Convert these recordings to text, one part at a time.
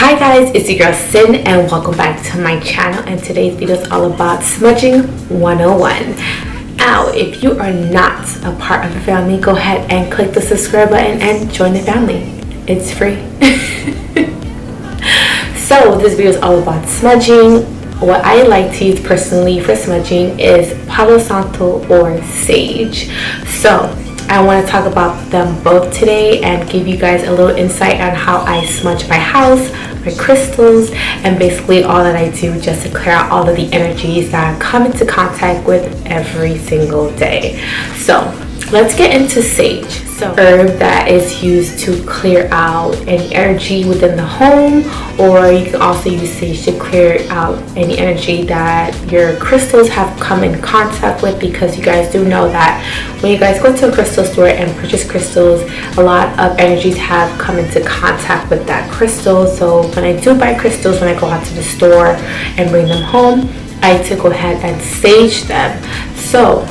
Hi guys, it's your girl Sin and welcome back to my channel, and today's video is all about smudging 101. Now, if you are not a part of the family, go ahead and click the subscribe button and join the family. It's free. So this video is all about smudging. What I like to use personally for smudging is Palo Santo or sage. So I want to talk about them both today and give you guys a little insight on how I smudge my house, my crystals, and basically all that I do just to clear out all of the energies that I come into contact with every single day. So let's get into sage. So herb that is used to clear out any energy within the home, or you can also use sage to clear out any energy that your crystals have come in contact with, because you guys do know that when you guys go to a crystal store and purchase crystals, a lot of energies have come into contact with that crystal. So when I do buy crystals, when I go out to the store and bring them home, I like to go ahead and sage them. So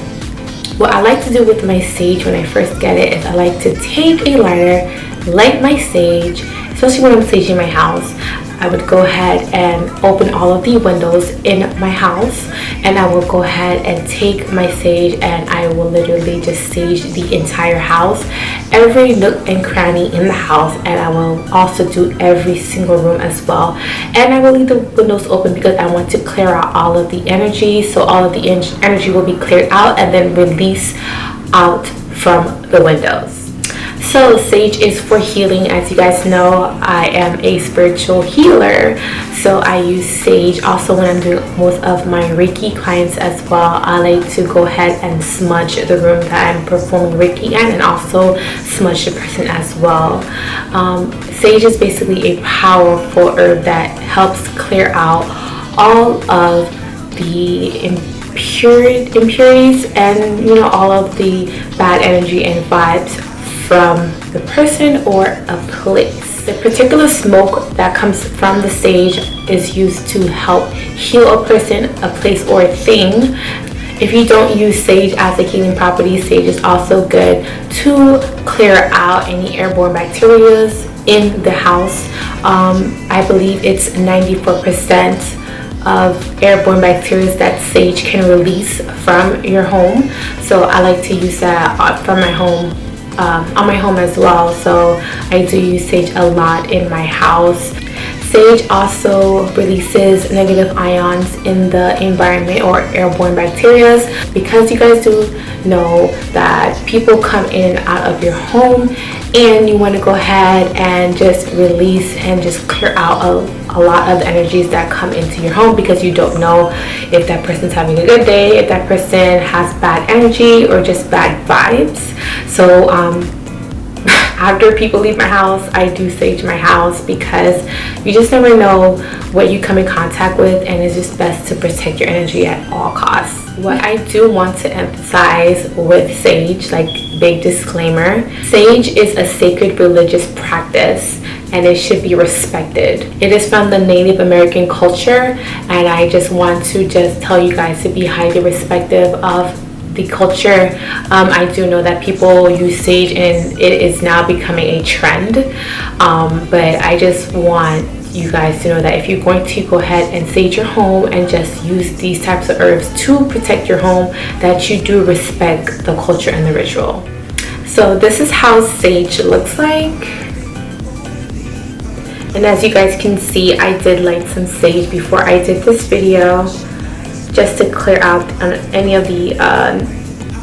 what I like to do with my sage when I first get it is I like to take a lighter, light my sage, especially when I'm saging my house. I would go ahead and open all of the windows in my house, and I will go ahead and take my sage and I will literally just sage the entire house, every nook and cranny in the house, and I will also do every single room as well. And I will leave the windows open because I want to clear out all of the energy, so all of the energy will be cleared out and then release out from the windows. So sage is for healing. As you guys know, I am a spiritual healer, so I use sage also when I'm doing most of my Reiki clients as well. I like to go ahead and smudge the room that I'm performing Reiki in, and also smudge the person as well. Sage is basically a powerful herb that helps clear out all of the impurities and all of the bad energy and vibes from the person or a place. The particular smoke that comes from the sage is used to help heal a person, a place, or a thing. If you don't use sage as a healing property, sage is also good to clear out any airborne bacteria in the house. I believe it's 94% of airborne bacteria that sage can release from your home. So I like to use that from my home, on my home as well. So I do use sage a lot in my house. Sage also releases negative ions in the environment or airborne bacteria, because you guys do know that people come in and out of your home, and you want to go ahead and just release and just clear out a lot of the energies that come into your home, because you don't know if that person's having a good day, if that person has bad energy or just bad vibes. So after people leave my house, I do sage my house, because you just never know what you come in contact with, and it's just best to protect your energy at all costs. What I do want to emphasize with sage, like big disclaimer, sage is a sacred religious practice and it should be respected. It is from the Native American culture, and I just want to tell you guys to be highly respectful of the culture. I do know that people use sage and it is now becoming a trend, but I just want you guys to know that if you're going to go ahead and sage your home and just use these types of herbs to protect your home, that you do respect the culture and the ritual. So this is how sage looks like. And as you guys can see, I did light some sage before I did this video, just to clear out any of the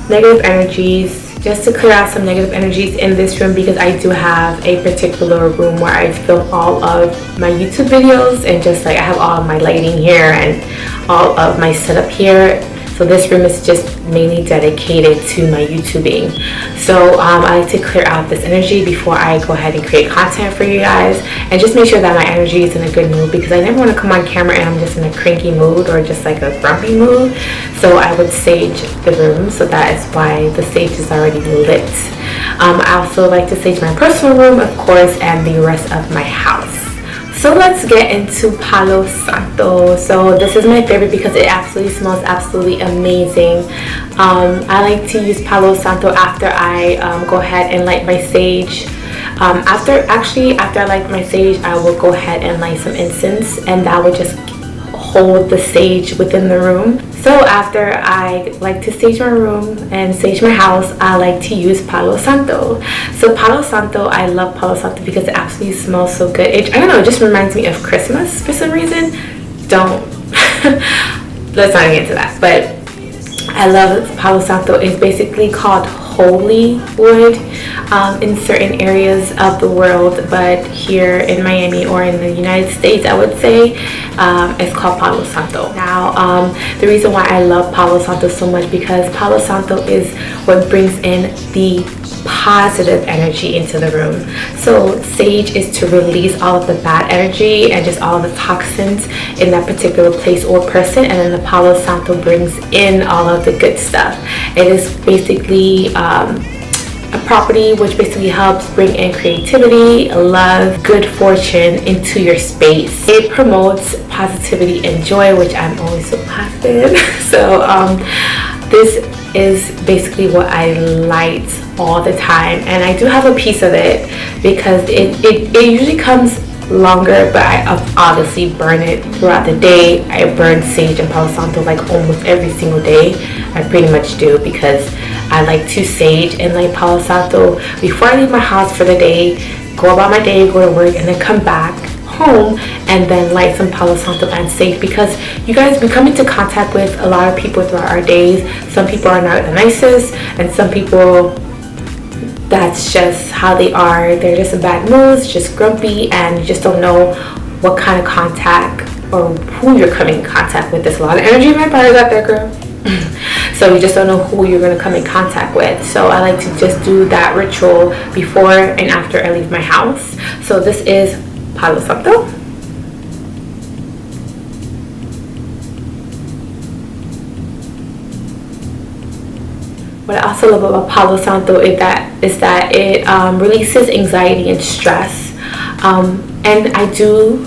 negative energies, just to clear out some negative energies in this room, because I do have a particular room where I film all of my YouTube videos, and just like I have all of my lighting here and all of my setup here. So this room is just mainly dedicated to my YouTubing. So I like to clear out this energy before I go ahead and create content for you guys, and just make sure that my energy is in a good mood, because I never want to come on camera and I'm just in a cranky mood or just like a grumpy mood. So I would sage the room, so that is why the sage is already lit. I also like to sage my personal room, of course, and the rest of my house. So let's get into Palo Santo. So this is my favorite because it absolutely smells absolutely amazing. I like to use Palo Santo after I go ahead and light my sage. After I light my sage, I will go ahead and light some incense, and that would just hold the sage within the room. So after I like to sage my room and sage my house, I like to use Palo Santo. So Palo Santo, I love Palo Santo because it absolutely smells so good. I don't know, it just reminds me of Christmas for some reason. Don't let's not get into that, but I love Palo Santo. It's basically called holy wood in certain areas of the world, but here in Miami or in the United States, I would say it's called Palo Santo. Now, the reason why I love Palo Santo so much because Palo Santo is what brings in the positive energy into the room. So sage is to release all of the bad energy and just all of the toxins in that particular place or person, and then the Palo Santo brings in all of the good stuff. It is basically a property which basically helps bring in creativity, love, good fortune into your space. It promotes positivity and joy, which I'm always so positive. So this is basically what I light all the time, and I do have a piece of it because it usually comes longer, but I obviously burn it throughout the day. I burn sage and Palo Santo like almost every single day. I pretty much do because I like to sage and light Palo Santo before I leave my house for the day, go about my day, go to work, and then come back home and then light some Palo Santo and sage, because you guys, we come into contact with a lot of people throughout our days. Some people are not the nicest, and some people, that's just how they are. They're just in bad moods, just grumpy, and you just don't know what kind of contact or who you're coming in contact with. There's a lot of energy vampires out there, girl. So you just don't know who you're going to come in contact with. So I like to just do that ritual before and after I leave my house. So this is Palo Santo. What I also love about Palo Santo is that it releases anxiety and stress, and I do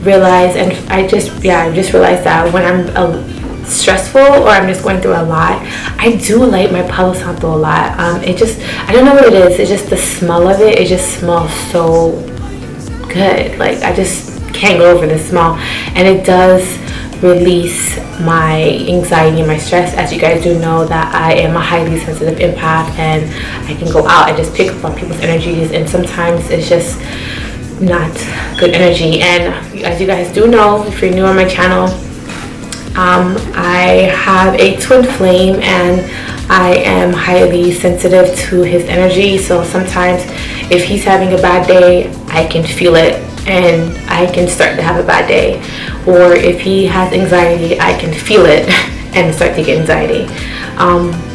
realize, and I just realized that when I'm stressful or I'm just going through a lot, I do light my Palo Santo a lot. I don't know what it is. It's just the smell of it. It just smells so good. Like, I just can't go over the smell, and it does release my anxiety and my stress. As you guys do know, that I am a highly sensitive empath, and I can go out and just pick up on people's energies, and sometimes it's just not good energy. And as you guys do know, if you're new on my channel, I have a twin flame, and I am highly sensitive to his energy. So sometimes if he's having a bad day, I can feel it and I can start to have a bad day. Or if he has anxiety, I can feel it and start to get anxiety.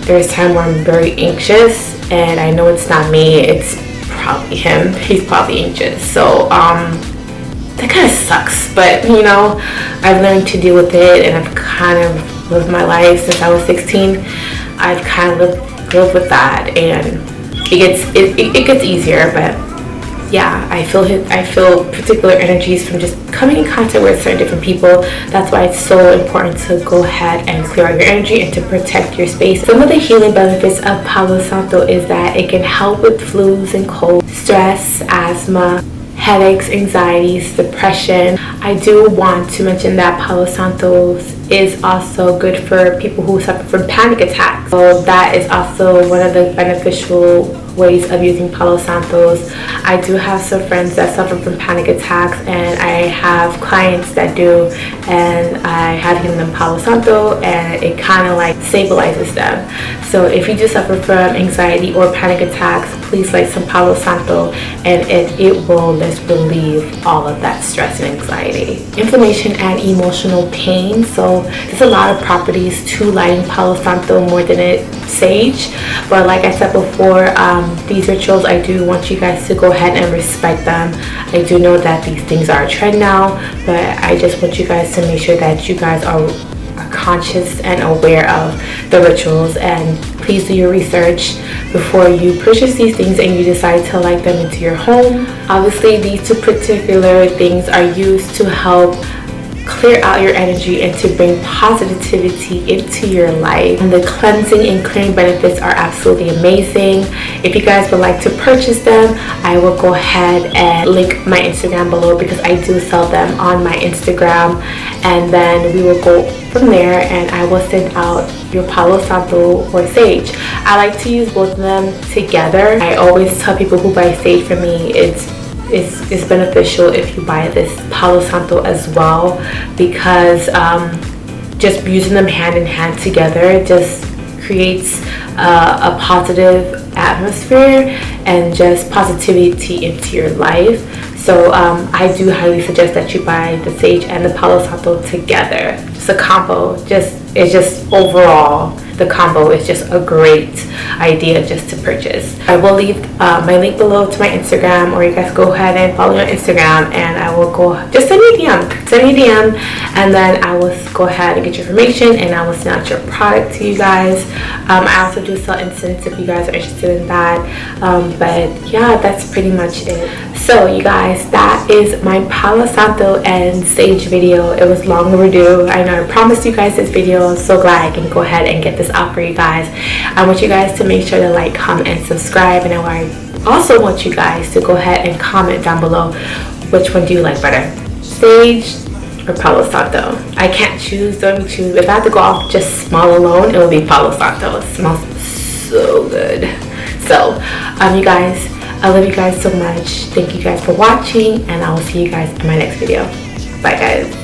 There's time where I'm very anxious, and I know it's not me, it's probably him. He's probably anxious. So that kind of sucks, but you know, I've learned to deal with it, and I've kind of lived my life since I was 16. I've kind of lived with that, and it gets easier. But yeah, I feel particular energies from just coming in contact with certain different people. That's why it's so important to go ahead and clear out your energy and to protect your space. Some of the healing benefits of Palo Santo is that it can help with flus and colds, stress, asthma, headaches, anxieties, depression. I do want to mention that Palo Santo is also good for people who suffer from panic attacks. So that is also one of the beneficial ways of using Palo Santos. I do have some friends that suffer from panic attacks, and I have clients that do, and I have given them Palo Santo, and it kind of like stabilizes them. So if you do suffer from anxiety or panic attacks, please light some Palo Santo, and it will just relieve all of that stress and anxiety. Inflammation and emotional pain. So there's a lot of properties to lighting Palo Santo more than it sage, but like I said before, these rituals, I do want you guys to go ahead and respect them. I do know that these things are a trend now, but I just want you guys to make sure that you guys are conscious and aware of the rituals, and please do your research before you purchase these things and you decide to light them into your home. Obviously, these two particular things are used to help clear out your energy and to bring positivity into your life. And the cleansing and clearing benefits are absolutely amazing. If you guys would like to purchase them, I will go ahead and link my Instagram below, because I do sell them on my Instagram, and then we will go from there and I will send out your Palo Santo or sage. I like to use both of them together. I always tell people who buy sage from me, it's beneficial if you buy this Palo Santo as well, because just using them hand in hand together just creates a positive atmosphere and just positivity into your life. So I do highly suggest that you buy the sage and the Palo Santo together. Just a combo. It's just overall, the combo is just a great idea just to purchase. I will leave my link below to my Instagram, or you guys go ahead and follow me on Instagram, and I will just send me a DM, and then I will go ahead and get your information, and I will send out your product to you guys. I also do sell incense if you guys are interested in that. But yeah, that's pretty much it. So you guys, that is my Palo Santo and sage video. It was long overdue. I know I promised you guys this video. I'm so glad I can go ahead and get this out for you guys. I want you guys to make sure to like, comment, and subscribe, and I also want you guys to go ahead and comment down below which one do you like better, sage or Palo Santo. I can't choose, don't choose. If I have to go off just smell alone, it will be Palo Santo. It smells so good. So you guys, I love you guys so much. Thank you guys for watching, and I will see you guys in my next video. Bye guys.